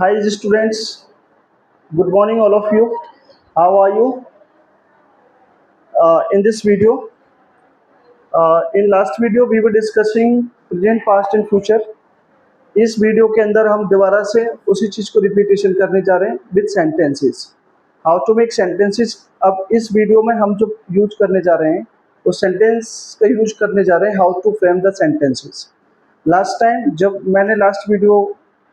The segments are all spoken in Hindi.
Hi students, good morning all of you. How are you? In this video, in last video we were discussing present, past and future. इस वीडियो के अंदर हम दोबारा से उसी चीज़ को रिपीटेशन करने जा रहे हैं with sentences. How to make sentences. अब इस वीडियो में हम जो यूज करने जा रहे हैं उस सेंटेंस का यूज करने जा रहे हैं how to frame the sentences. Last time जब मैंने लास्ट वीडियो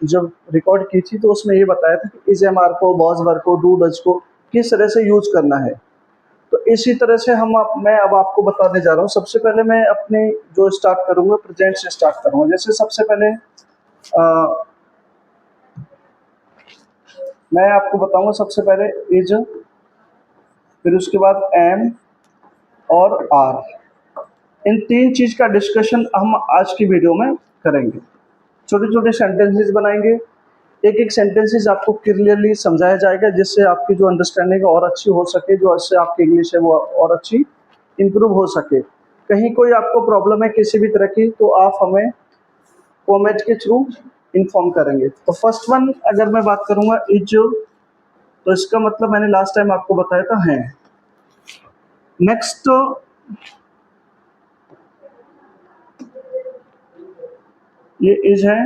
जब रिकॉर्ड की थी तो उसमें ये बताया था कि इज एम आर को, वॉज वर्क को, डू डज को किस तरह से यूज करना है. तो इसी तरह से मैं अब आपको बताने जा रहा हूँ. सबसे पहले मैं अपने जो स्टार्ट करूँगा प्रेजेंट से स्टार्ट करूँगा. जैसे सबसे पहले मैं आपको बताऊंगा सबसे पहले इज, फिर उसके बाद एम और आर. इन तीन चीज का डिस्कशन हम आज की वीडियो में करेंगे. छोटे छोटे सेंटेंसेस बनाएंगे. एक एक सेंटेंसेस आपको क्लियरली समझाया जाएगा जिससे आपकी जो अंडरस्टैंडिंग और अच्छी हो सके, जो इससे आपकी इंग्लिश है वो और अच्छी इम्प्रूव हो सके. कहीं कोई आपको प्रॉब्लम है किसी भी तरह की तो आप हमें कमेंट के थ्रू इन्फॉर्म करेंगे. तो फर्स्ट वन अगर मैं बात करूंगा इज, तो इसका मतलब मैंने लास्ट टाइम आपको बताया था है. नेक्स्ट ये इज है,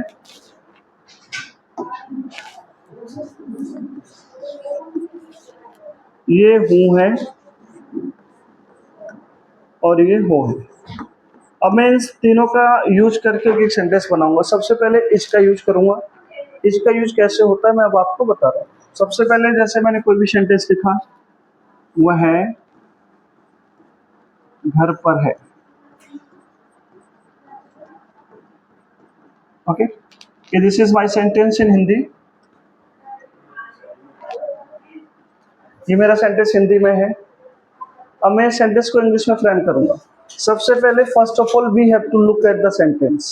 ये हूं है और ये हो है. अब मैं इन तीनों का यूज करके एक सेंटेंस बनाऊंगा. सबसे पहले इज का यूज करूंगा. इज का यूज कैसे होता है मैं अब आपको बता रहा हूँ. सबसे पहले जैसे मैंने कोई भी सेंटेंस लिखा, वह है घर पर है. Okay, this is my sentence in Hindi. ये मेरा सेंटेंस हिंदी में है. अब मैं सेंटेंस को इंग्लिश में फ्रेम करूंगा. सबसे पहले first of all we have to look at the sentence.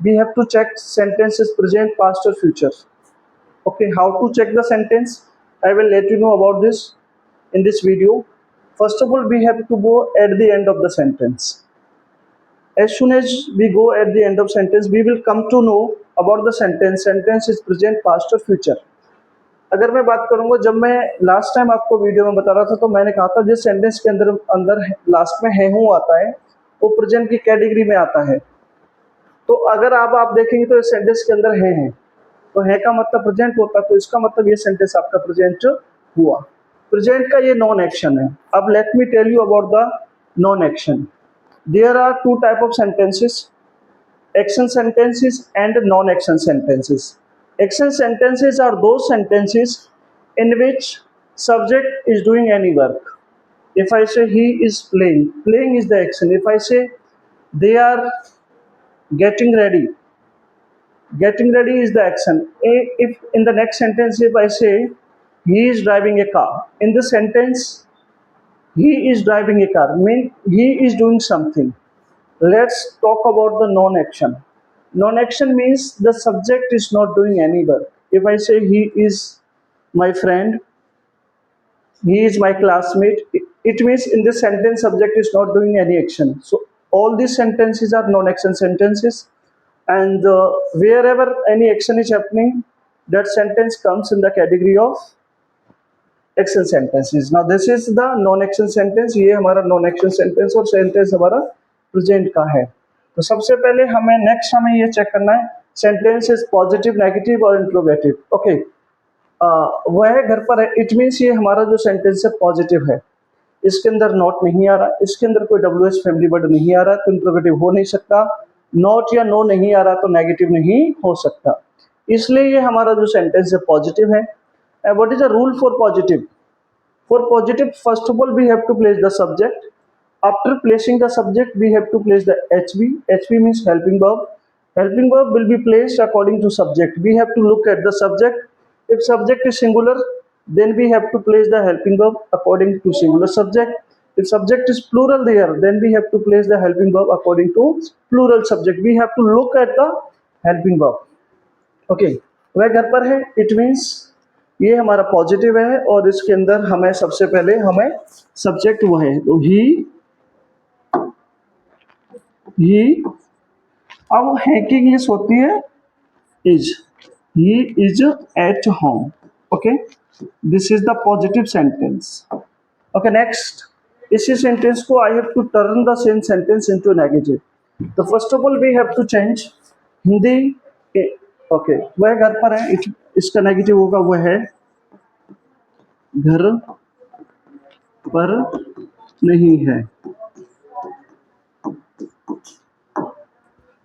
We have to check sentence is present, past और future. Okay, how to check the sentence? I will let you know about this in this video. First of all, we have to go at the end of the sentence. As soon as we go at the end of sentence, we will come to know about the sentence. Sentence is present, past or future. अगर मैं बात करूंगा, जब मैं लास्ट टाइम आपको वीडियो में बता रहा था तो मैंने कहा था जिस सेंटेंस के अंदर अंदर लास्ट में है हूँ आता है वो प्रेजेंट की कैटेगरी में आता है. तो अगर आप देखेंगे तो इस सेंटेंस के अंदर है, तो है का मतलब प्रेजेंट होता है. तो इसका मतलब ये सेंटेंस आपका प्रेजेंट हुआ. प्रेजेंट का ये नॉन एक्शन है. अब let me tell you about the non action. There are two type of sentences, action sentences and non action sentences. Action sentences are those sentences in which subject is doing any work. If I say he is playing, playing is the action. If I say they are getting ready, getting ready is the action. If in the next sentence if I say he is driving a car, in this sentence he is driving a car mean he is doing something. Let's talk about the non action. Non action means the subject is not doing any work. If I say he is my friend, he is my classmate, it means in this sentence subject is not doing any action. So all these sentences are non action sentences. And wherever any action is happening, that sentence comes in the category of action sentences. Now this is the non action sentence. ये हमारा non action sentence और sentence हमारा present का है. तो सबसे पहले हमें ये चेक करना है sentence is positive, negative और interrogative. Okay, वह घर पर है, it means ये हमारा जो sentence है positive है. इसके अंदर नॉट नहीं आ रहा, इसके अंदर कोई WH फैमिली वर्ड नहीं आ रहा, तो इंट्रोगेटिव हो नहीं सकता. नॉट या नो नहीं आ रहा तो नेगेटिव नहीं हो सकता. इसलिए ये हमारा जो सेंटेंस है पॉजिटिव है. What is the rule for positive? For positive first of all we have to place the subject. After placing the subject we have to place the HV. HV means helping verb. Helping verb will be placed according to subject. We have to look at the subject. If subject is singular, then we have to place the helping verb according to singular subject. If subject is plural there, then we have to place the helping verb according to plural subject. We have to look at the helping verb. Okay, वह घर पर है, it means ये हमारा पॉजिटिव है और इसके अंदर हमें सबसे पहले हमें सब्जेक्ट वो है तो ही. अब है की इंग्लिश होती है is. he is at home. Okay, this is the positive sentence. Okay, next, इसी सेंटेंस को I have to turn the same sentence into negative. तो first of all we have to change Hindi. Okay, वह घर पर है, इसका नेगेटिव होगा वह है घर पर नहीं है.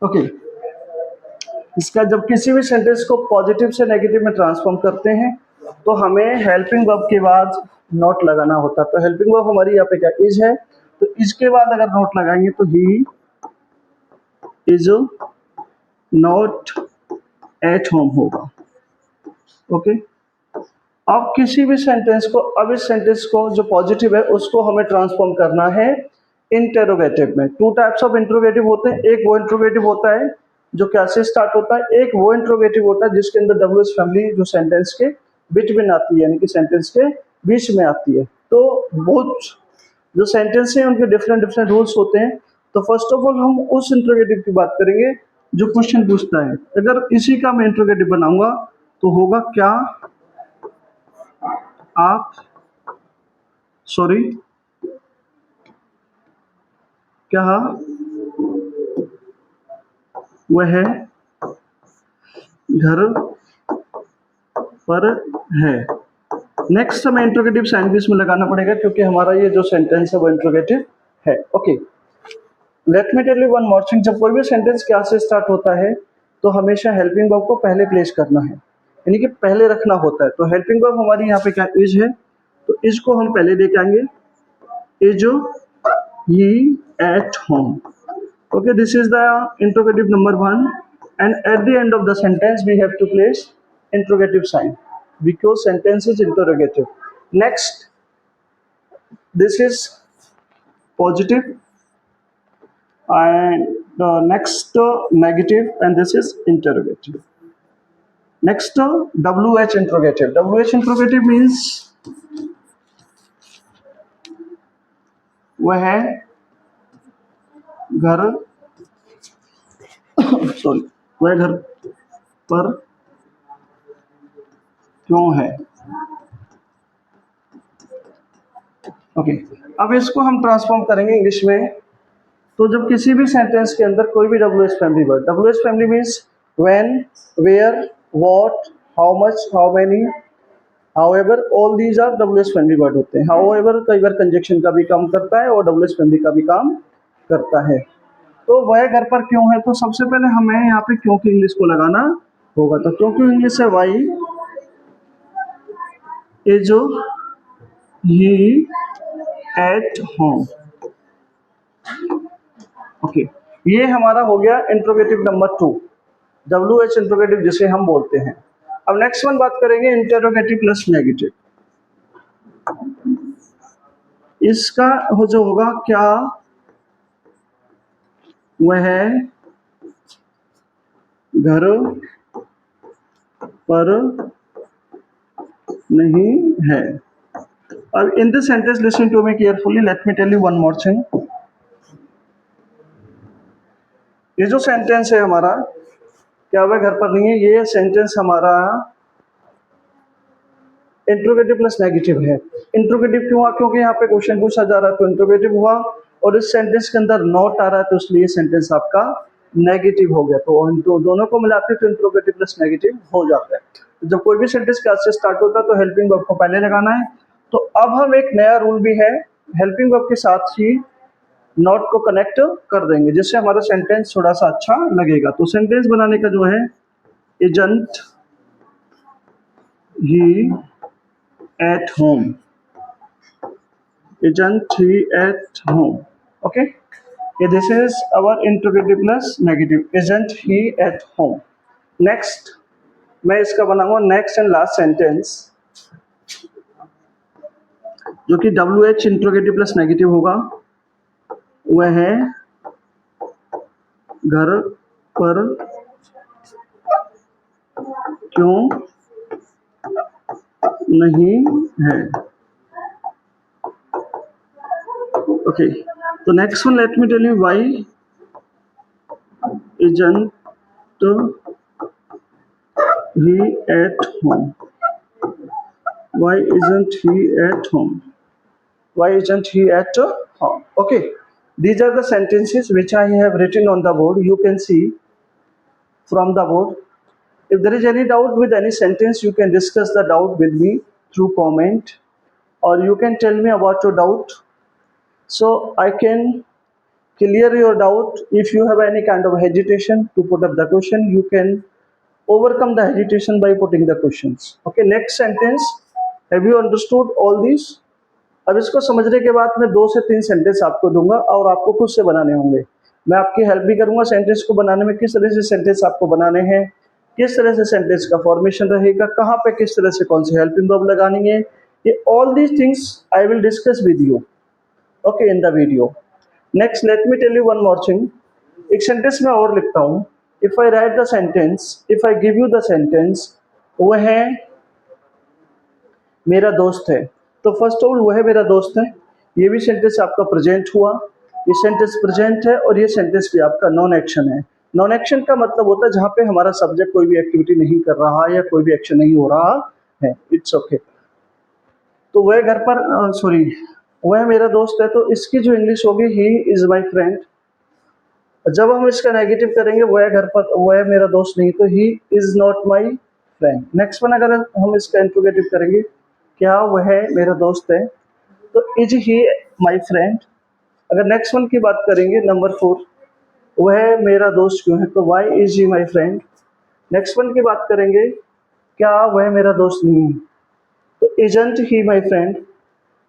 ओके, इसका जब किसी भी सेंटेंस को पॉजिटिव से नेगेटिव में ट्रांसफॉर्म करते हैं तो हमें हेल्पिंग वर्ब के बाद नॉट लगाना होता है. तो हेल्पिंग वर्ब हमारी यहाँ पे क्या इज है, तो इज के बाद अगर नॉट लगाएंगे तो he is not at home होगा. ओके, अब किसी भी सेंटेंस को, अब इस सेंटेंस को जो पॉजिटिव है उसको हमें ट्रांसफॉर्म करना है इंटेरोगेटिव में. टू टाइप्स ऑफ इंट्रोगेटिव होते हैं. एक वो इंट्रोगेटिव होता है जो क्या से स्टार्ट होता है, एक वो इंट्रोगेटिव होता है जिसके अंदर डब्ल्यू एस फैमिली जो सेंटेंस के बिटवीन आती है, यानी कि सेंटेंस के बीच में आती है. तो बहुत जो सेंटेंस हैं उनके डिफरेंट डिफरेंट रूल्स होते हैं. तो फर्स्ट ऑफ ऑल हम उस इंट्रोगेटिव की बात करेंगे जो क्वेश्चन पूछता है. अगर इसी का मैं इंट्रोगेटिव बनाऊंगा तो होगा क्या आप, सॉरी, क्या वह घर पर है. नेक्स्ट हमें इंट्रोगेटिव साइन भी इसमें लगाना पड़ेगा क्योंकि हमारा ये जो सेंटेंस है वो इंट्रोगेटिव है. Okay, let me tell you one more thing. जब कोई भी सेंटेंस क्या से स्टार्ट होता है तो हमेशा हेल्पिंग वर्ब को पहले प्लेस करना है, यानी कि पहले रखना होता है. तो हेल्पिंग वर्ब हमारी यहाँ पे क्या इज है, तो इज को हम पहले लेके आएंगे. Is he at home. Okay, this is the interrogative number 1 and at the end of the sentence we have to place interrogative sign because sentence is interrogative. Next, this is positive and next negative, and this is interrogative. Next, WH interrogative. WH interrogative means वह है घर सॉरी वह घर पर क्यों है. ओके, अब इसको हम ट्रांसफॉर्म करेंगे इंग्लिश में. तो जब किसी भी सेंटेंस के अंदर कोई भी W S family word, W S family means when, where, what, how much, how many, however, all these are W S family word होते हैं. हाउएवर कई बार कंजक्शन का भी काम करता है और डब्ल्यू एस फैमिली का भी काम करता है. तो वह घर पर क्यों है, तो सबसे पहले हमें यहाँ पे क्यों की इंग्लिश को लगाना होगा. तो क्योंकि इंग्लिश है why is he at home. Okay, ये हमारा हो गया interrogative number 2, W H interrogative जिसे हम बोलते हैं. अब नेक्स्ट वन बात करेंगे इंटेरोगेटिव प्लस नेगेटिव. इसका हो जो होगा क्या वह घर पर नहीं है. अब in this sentence listen to me carefully, let me tell you one more thing. ये जो सेंटेंस है हमारा क्या वह घर पर नहीं है, ये सेंटेंस हमारा इंट्रोगेटिव प्लस नेगेटिव है. इंट्रोगेटिव क्यों हुआ, क्योंकि यहाँ पे क्वेश्चन पूछा जा रहा है तो इंट्रोगेटिव हुआ, और इस सेंटेंस के अंदर नॉट आ रहा है तो इसलिए सेंटेंस आपका नेगेटिव हो गया. तो दोनों को मिलाते तो इंट्रोगेटिव प्लस नेगेटिव हो जाता है. जब कोई भी सेंटेंस क्या से स्टार्ट होता है तो हेल्पिंग वर्ब को पहले लगाना है. तो अब हम एक नया रूल भी है, हेल्पिंग वर्ब के साथ ही नॉट को कनेक्ट कर देंगे जिससे हमारा सेंटेंस थोड़ा सा अच्छा लगेगा. तो सेंटेंस बनाने का जो है, isn't he at home, isn't he at home. Okay, this is our interrogative plus negative, isn't he at home. Next, मैं इसका बनाऊंगा नेक्स्ट एंड लास्ट सेंटेंस जो कि W H interrogative plus negative होगा. वह है घर पर क्यों नहीं है. Okay, so next one, let me tell you why isn't he at home? Why isn't he at home? Why isn't he at home? Okay, these are the sentences which I have written on the board. You can see from the board. If there is any doubt with any sentence, you can discuss the doubt with me through comment, or you can tell me about your doubt so I can clear your doubt. If you have any kind of hesitation to put up the question, you can overcome the hesitation by putting the questions. Okay, next sentence. Have you understood all these? अब इसको समझने के बाद मैं 2 से 3 सेंटेंस आपको दूंगा और आपको खुद से बनाने होंगे। मैं आपकी हेल्प भी करूंगा सेंटेंस को बनाने में, किस तरह से सेंटेंस आपको बनाने हैं, किस तरह से सेंटेंस का फॉर्मेशन रहेगा, कहाँ पे किस तरह से कौन सी हेल्पिंग वर्ब लगानी है, ये all these things I will discuss with you okay in the video. Next let me tell you one more thing. एक सेंटेंस में और लिखता हूँ। If I write the sentence, if I give you the sentence, वह मेरा दोस्त है, तो फर्स्ट ऑफ ऑल वह मेरा दोस्त है, ये भी सेंटेंस आपका प्रेजेंट हुआ, ये सेंटेंस प्रेजेंट है और ये सेंटेंस भी आपका नॉन एक्शन है। नॉन एक्शन का मतलब होता है जहाँ पे हमारा सब्जेक्ट कोई भी एक्टिविटी नहीं कर रहा है या कोई भी एक्शन नहीं हो रहा है। It's okay. तो वह घर पर सॉरी वह मेरा दोस्त है, तो इसकी जो इंग्लिश होगी ही इज माई फ्रेंड। जब हम इसका नेगेटिव करेंगे वह घर पर वह मेरा दोस्त नहीं, तो he is not my friend. Next one अगर हम इसका इंट्रोगेटिव करेंगे, क्या वह मेरा दोस्त है, तो इज ही माई फ्रेंड। अगर नेक्स्ट वन की बात करेंगे नंबर 4, वह मेरा दोस्त क्यों है, तो why is he my friend. Next one की बात करेंगे, क्या वह मेरा दोस्त नहीं है, तो isn't he my friend.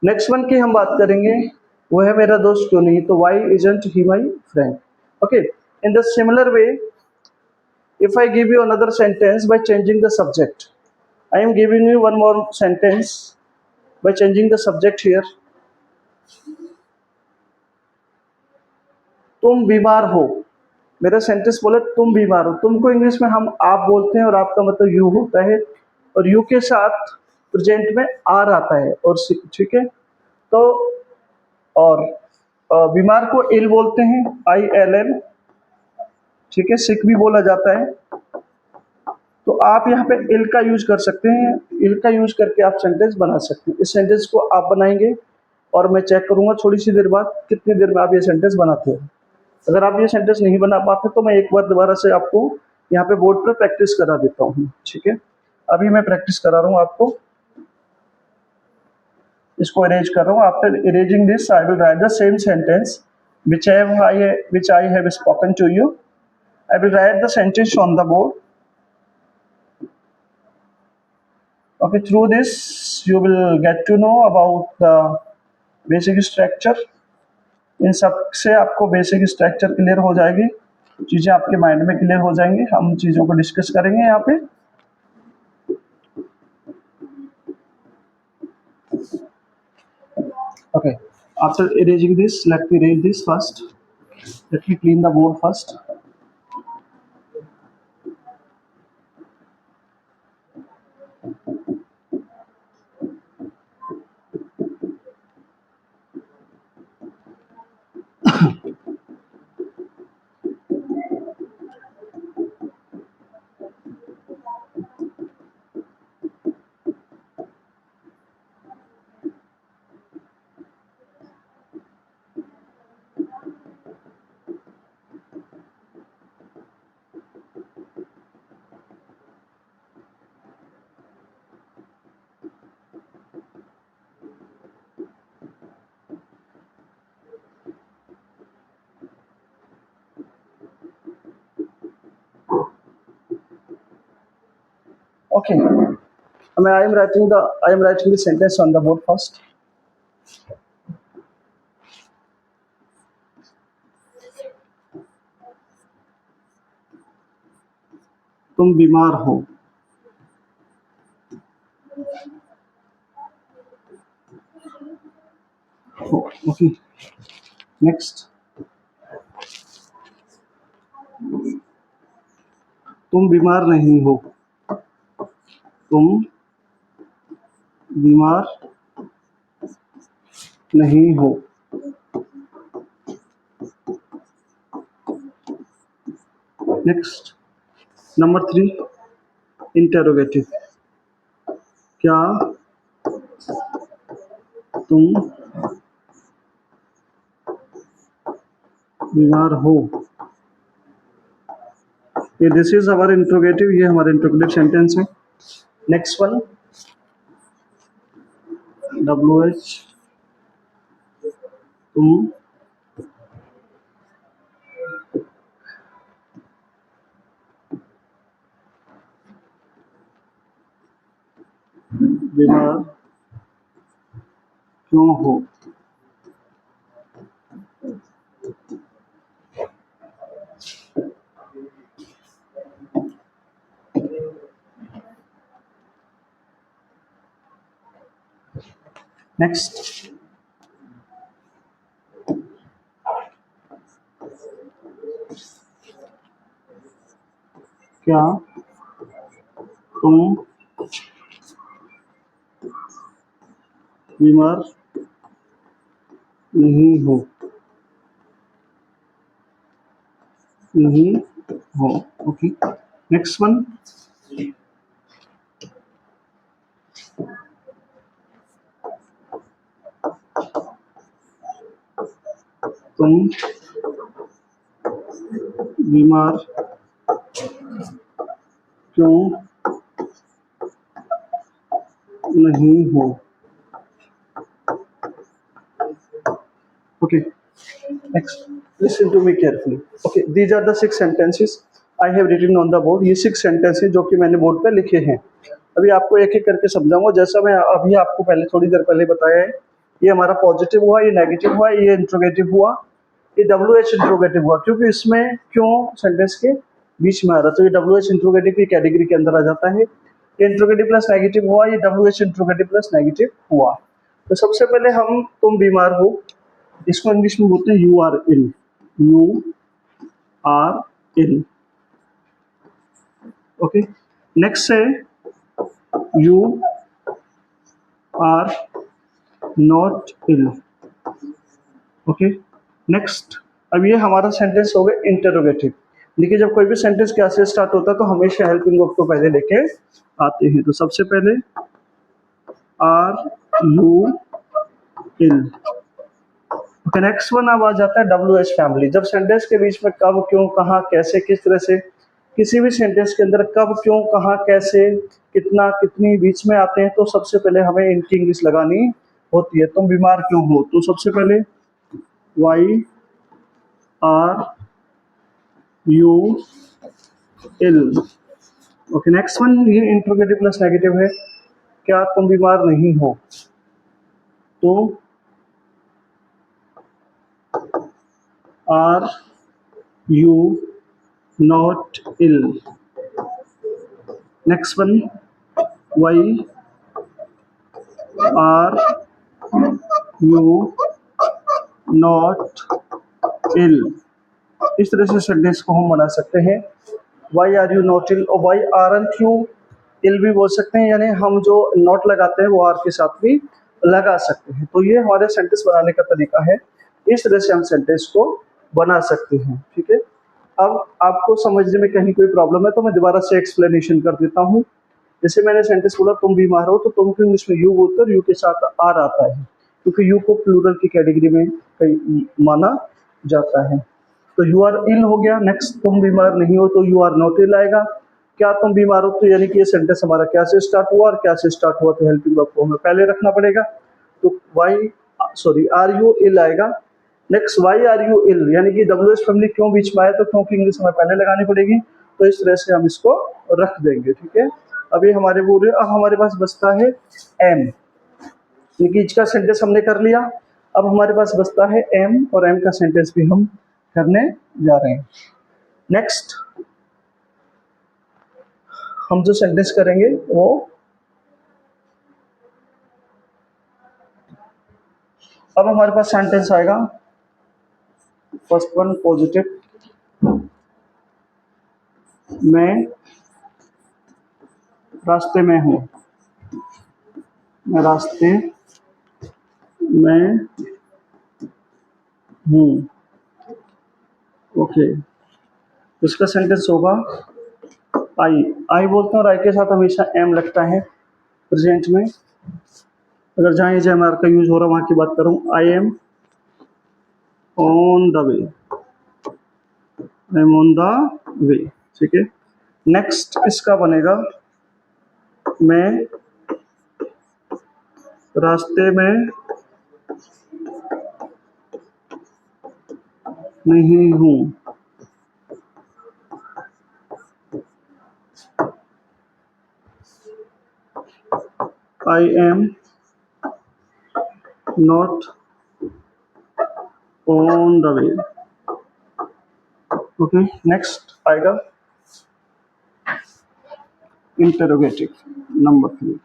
Next one की हम बात करेंगे, वह मेरा दोस्त क्यों नहीं, तो why isn't he my friend. Okay, in the similar way if I give you another sentence by changing the subject, I am giving you one more sentence by changing the subject here. तुम बीमार हो, मेरा सेंटेंस बोले तुम बीमार हो। तुम को इंग्लिश में हम आप बोलते हैं और आपका मतलब यू होता है, और यू के साथ प्रेजेंट में आर आता है और ठीक है। तो और बीमार को इल बोलते हैं, ILL, ठीक है। सिक भी बोला जाता है। तो आप यहाँ पे इल का यूज कर सकते हैं, इल का यूज करके आप सेंटेंस बना सकते हैं। इस सेंटेंस को आप बनाएंगे और मैं चेक करूंगा थोड़ी सी देर बाद कितनी देर में आप ये सेंटेंस बनाते हो। अगर आप ये सेंटेंस नहीं बना पाते तो मैं एक बार दोबारा से आपको यहाँ पे बोर्ड पर प्रैक्टिस करा देता हूँ, ठीक है। अभी मैं प्रैक्टिस करा रहा हूँ आपको, इसको इरेज कर रहा हूँ। After erasing this I will write the same sentence which I have spoken to you. I will write the sentence on the board. Okay, through this you will get to know about the basic structure. इन सब से आपको बेसिक स्ट्रक्चर क्लियर हो जाएगी, चीज़ें आपके माइंड में क्लियर हो जाएंगी। हम चीज़ों को डिस्कस करेंगे यहाँ पे। Okay, after erasing this let me erase this first, let me clean the board first. Okay, I am writing the sentence on the board first. तुम बीमार हो, ओके। नेक्स्ट, तुम बीमार नहीं हो, तुम बीमार नहीं हो। नेक्स्ट, नंबर 3, इंटेरोगेटिव, क्या तुम बीमार हो? ये दिस इज हमारा इंट्रोगेटिव, ये हमारा इंट्रोगेटिव सेंटेंस है। नेक्स्ट वन, WH, तुम बीमार क्यों हो? नेक्स्ट, क्या तुम बीमार नहीं हो? नहीं हो, ओके। नेक्स्ट वन, तुम बीमार क्यों नहीं हो? Okay, next, listen to me carefully. Okay, these are the 6 sentences I have written on the board. ये 6 sentences जो कि मैंने बोर्ड पे लिखे हैं। अभी आपको एक एक करके समझाऊंगा। जैसा मैं अभी आपको पहले थोड़ी देर पहले बताया है, ये हमारा पॉजिटिव हुआ, ये नेगेटिव हुआ, ये इंट्रोगेटिव हुआ, ये WH इंट्रोगेटिव हुआ, क्योंकि इसमें क्यों सेंटेंस के बीच में आ रहा, तो ये WH इंट्रोगेटिव की कैटेगरी के अंदर आ जाता है। ये इंट्रोगेटिव प्लस नेगेटिव हुआ, ये WH इंट्रोगेटिव प्लस नेगेटिव हुआ। तो सबसे पहले हम तुम बीमार हो, इसको इंग्लिश में बोलते हैं you are ill, you are ill, okay. Next है you are not ill, okay. Next, अब ये हमारा सेंटेंस हो गया इंटरोगेटिव। देखिए, जब कोई भी सेंटेंस क्या से स्टार्ट होता है तो हमेशा हेल्पिंग वर्ब को पहले लेके आते हैं। तो सबसे पहले are you ill, okay. Next one अब आ जाता है WH फैमिली। जब सेंटेंस के बीच में कब, क्यों, कहाँ, कैसे, किस तरह से, किसी भी सेंटेंस के अंदर कब, क्यों, कहाँ, कैसे, कितना, कितनी बीच में आते हैं, तो सबसे पहले हमें इनकी इंग्लिश लगानी होती है। तुम बीमार क्यों हो, तो सबसे पहले why are you ill, okay. Next one, ये इंट्रोगेटिव प्लस नेगेटिव है, क्या तुम बीमार नहीं हो, तो are you not ill. Next one, why are you not ill. इस तरह से सेंटेंस को हम बना सकते हैं, why are you not ill, और वाई आरंट यू इल भी बोल सकते हैं, यानी हम जो नॉट लगाते हैं वो आर के साथ भी लगा सकते हैं। तो ये हमारे सेंटेंस बनाने का तरीका है, इस तरह से हम सेंटेंस को बना सकते हैं, ठीक है। अब आपको समझने में कहीं कोई प्रॉब्लम है तो मैं दोबारा से एक्सप्लेनेशन कर देता हूँ। जैसे मैंने सेंटेंस बोला तुम बीमार हो, तो तुम को इंग्लिश में यू बोलते हो, यू के साथ आर आता है, क्योंकि यू को प्लूरल की कैटेगरी में माना जाता है। तो यू आर इल हो गया। नेक्स्ट, तुम बीमार नहीं हो, तो यू आर नॉट इल आएगा। क्या तुम बीमार हो, तो यानी कि ये सेंटेंस हमारा क्या से स्टार्ट हुआ और क्या से स्टार्ट हुआ, तो हेल्पिंग वर्ब को हमें पहले रखना पड़ेगा। तो आर यू इल आएगा। नेक्स्ट, वाई आर यू इल, यानी कि WH फैमिली क्यों बीच में आया, तो क्यों की इंग्लिश हमें पहले लगानी पड़ेगी, तो इस तरह से हम इसको रख देंगे, ठीक है। अभी हमारे बोल रहे, अब हमारे पास बचता है एम, ईच का सेंटेंस हमने कर लिया। अब हमारे पास बचता है एम, और एम का सेंटेंस भी हम करने जा रहे हैं। नेक्स्ट, हम जो सेंटेंस करेंगे वो अब हमारे पास सेंटेंस आएगा, फर्स्ट वन पॉजिटिव, मैं रास्ते में हूँ, मैं रास्ते में हूँ, ओके। इसका सेंटेंस होगा आई आई बोलते हैं और आई के साथ हमेशा एम लगता है प्रेजेंट में। अगर जहाँ ये एम का यूज हो रहा है वहाँ की बात करूँ, I am on the way, I am on the वे। ठीक है, नेक्स्ट इसका बनेगा मैं रास्ते में नहीं हूँ। I am not on the way. Okay, next आएगा इंटरोगेटिव नंबर 3।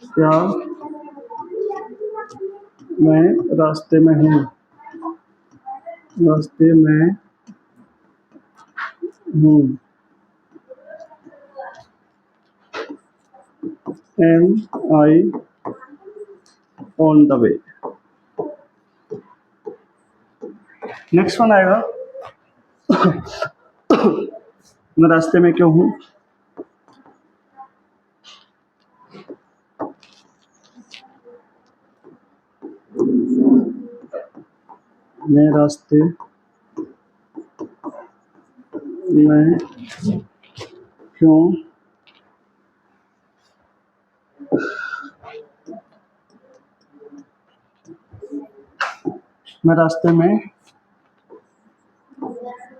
क्या मैं रास्ते में हूँ? रास्ते में हूँ। Am I on the way. Next one आएगा मैं रास्ते में क्यों हूँ? मैं रास्ते में क्यों मैं रास्ते में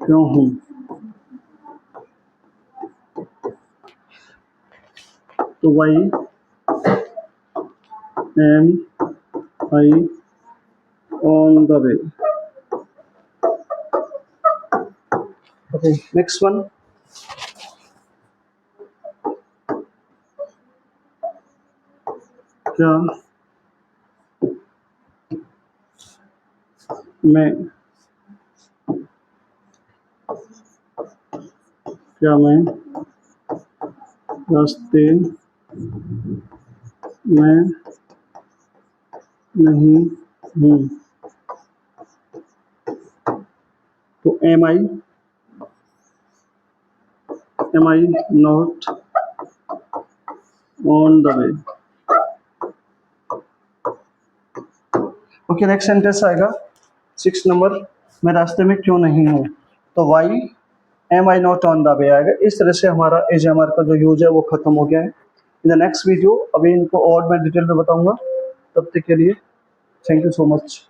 क्यों हूँ? तो why am I on the way. Okay, next one क्या मैं रास्ते में नहीं हूँ? तो am I not on the way. Okay, next sentence आएगा 6 नंबर, मैं रास्ते में क्यों नहीं हूँ। तो why am I not on the way आएगा। इस तरह से हमारा एज एम आर का जो यूज है वो खत्म हो गया है। इन द नेक्स्ट वीडियो अभी इनको और मैं डिटेल में बताऊंगा। तब तक के लिए थैंक यू सो मच।